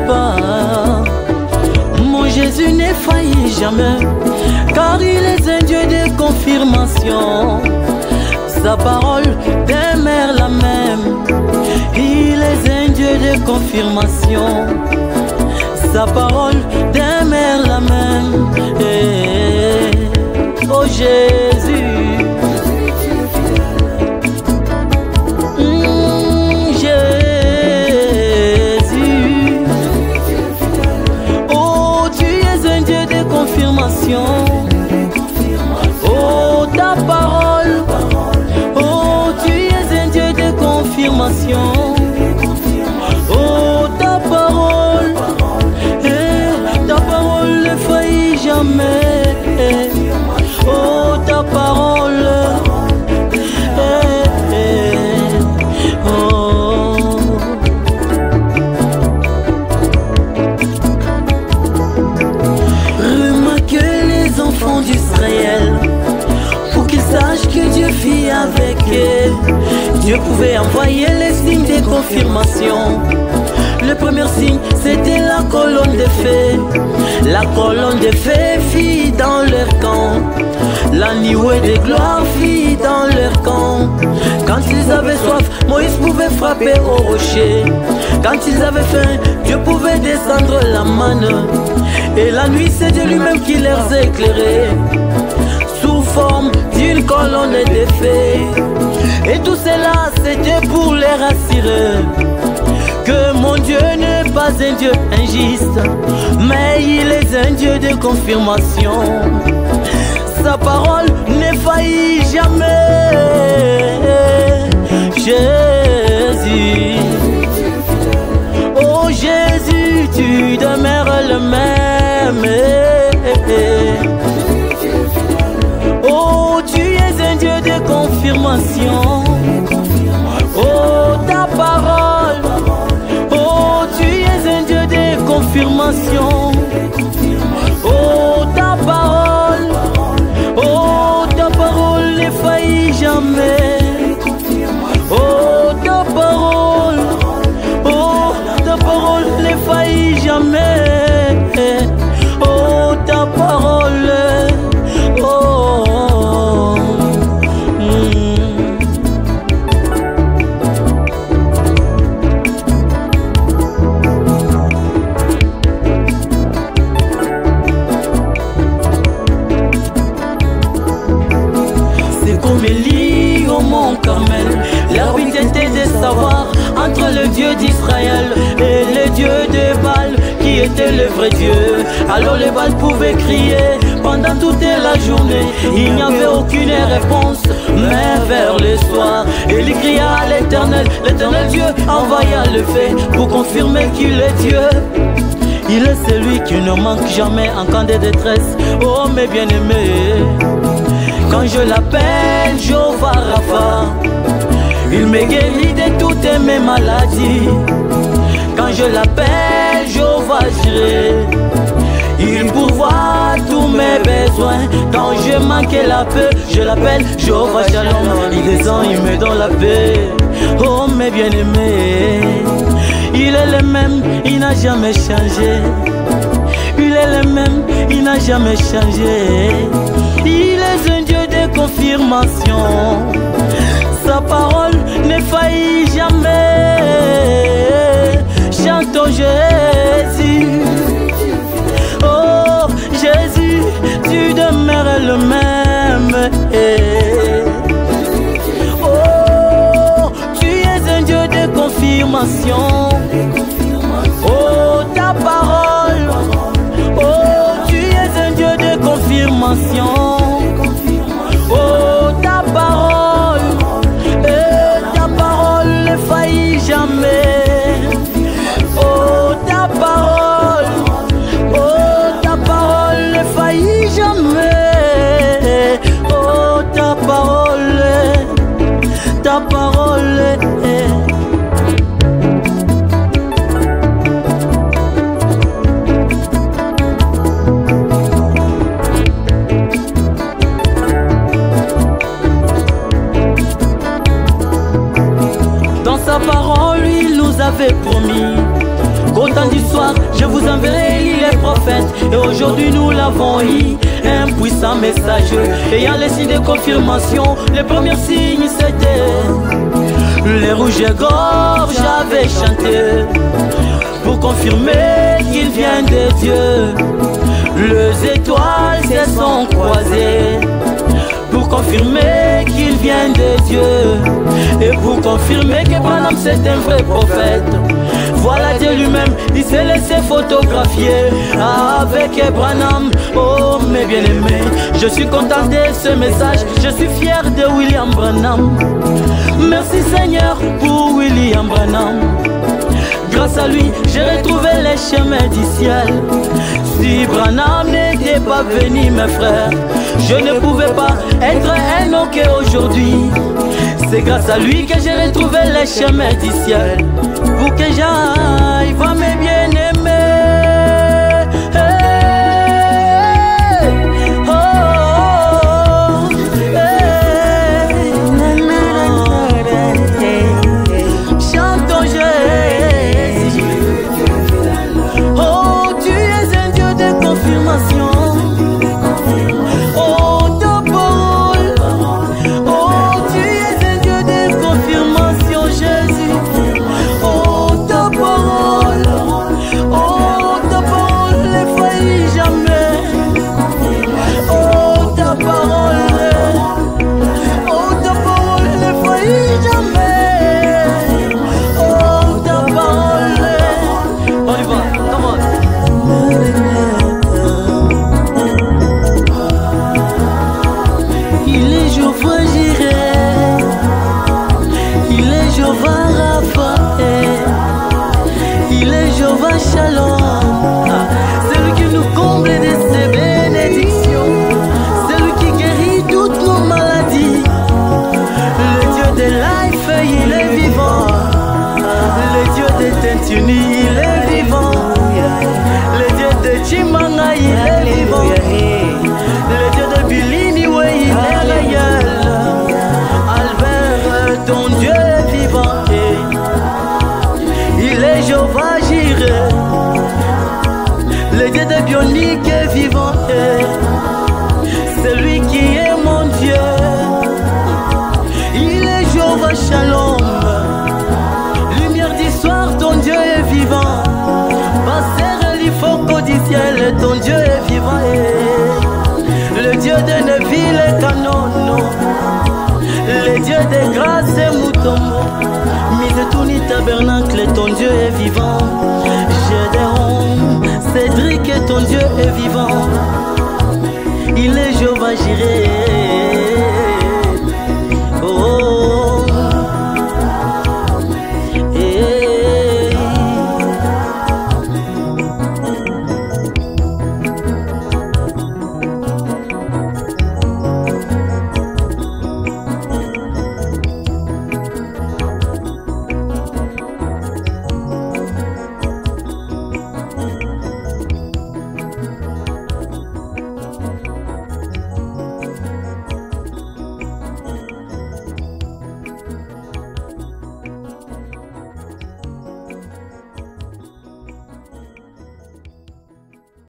pas. Mon Jésus ne faillit jamais, car il est un Dieu de confirmation. Sa parole demeure la même, il est un Dieu de confirmation. Sa parole demeure la même. Oh Jésus, Jésus, oh tu es un Dieu de confirmation. Oh ta parole, oh tu es un Dieu de confirmation. Oh ta parole, ta parole ne faillit jamais. Oh ta parole, oh. Remarquez les enfants d'Israël, pour qu'ils sachent que Dieu vit avec eux. Dieu pouvait envoyer les signes de confirmation. Le premier signe, c'était la colonne de feu. La colonne de feu fit dans leur camp. La nuée de gloire fit dans leur camp. Quand ils avaient soif, Moïse pouvait frapper au rocher. Quand ils avaient faim, Dieu pouvait descendre la manne. Et la nuit, c'est Dieu lui-même qui les éclairait, sous forme d'une colonne de feu. Et tout cela, c'était pour les rassurer que mon Dieu n'est pas un Dieu injuste, mais il est un Dieu de confirmation. Sa parole ne faillit jamais. Jésus, oh Jésus, tu demeures le même. Oh, tu es un Dieu de confirmation. Oh, ta parole, oh, tu es un Dieu de confirmation. Oh, ta parole ne faillit jamais. Oh, ta parole ne faillit jamais. Oh, ta parole, oh, c'est comme Élie au mont Carmel. Leur but était de savoir entre le Dieu d'Israël et le Dieu de Baal, qui était le vrai Dieu. Alors les Baal pouvaient crier pendant toute la journée, il n'y avait aucune réponse. Mais vers le soir, Élie cria à l'Éternel. L'Éternel Dieu envoya le feu pour confirmer qu'il est Dieu. Il est celui qui ne manque jamais en cas de détresse. Oh mes bien-aimés, quand je l'appelle Jéhovah Rapha, il me guérit de toutes mes maladies. Quand je l'appelle Jéhovah Jireh, il pourvoit tous mes besoins. Quand je manque la paix, je l'appelle Jéhovah Shalom. Il descend, il me donne la paix. Oh mes bien-aimés, il est le même, il n'a jamais changé. Il est le même, il n'a jamais changé. Il est un Dieu de confirmation. Sa parole ne faillit jamais. Chantons Jésus. Oh Jésus, tu demeures le même. Oh, tu es un Dieu de confirmation. Oh, ta parole, oh, tu es un Dieu de confirmation. Oh, ta parole ne faillit jamais. Oh, ta parole ne faillit jamais. Oh, ta parole vendredi soir, je vous enverrai les prophètes. Et aujourd'hui nous l'avons eu, un puissant message. Ayant les signes de confirmation, les premiers signes c'était les rouges et gorges avaient chanté pour confirmer qu'il vient de Dieu. Les étoiles se sont croisées pour confirmer qu'il vient de Dieu. Et pour confirmer que Branham c'est un vrai prophète. Voilà Dieu lui-même, il s'est laissé photographier avec Branham. Oh mes bien-aimés, je suis content de ce message, je suis fier de William Branham. Merci Seigneur pour William Branham. Grâce à lui, j'ai retrouvé les chemins du ciel. Si Branham n'était pas venu, mes frères, je ne pouvais pas être un homme aujourd'hui. C'est grâce à lui que j'ai retrouvé les chemins du ciel. Pour que j'aille voir mes bien-aimés. Shalom, celui qui nous comble de ses bénédictions, celui qui guérit toutes nos maladies. Le Dieu de life, il est vivant. Le Dieu de Tentuni, il est vivant. Le Dieu de Chimanga, il est vivant. Le Dieu de Bilini, oui, il est réel. Albert, ton Dieu est vivant. Il est Jéhovah Jireh. Le Dieu de Bionique est vivant. C'est lui qui est mon Dieu. Il est Jéhovah Shalom. Lumière du soir, ton Dieu est vivant. Passer l'ifoko du ciel, ton Dieu est vivant. Le Dieu de Neville est Canon. Le Dieu de grâce est Moutombo. Mizetuni tabernacle, ton Dieu est vivant. Gédéon, Cédric, ton Dieu est vivant. Il est Jéhovah Jireh.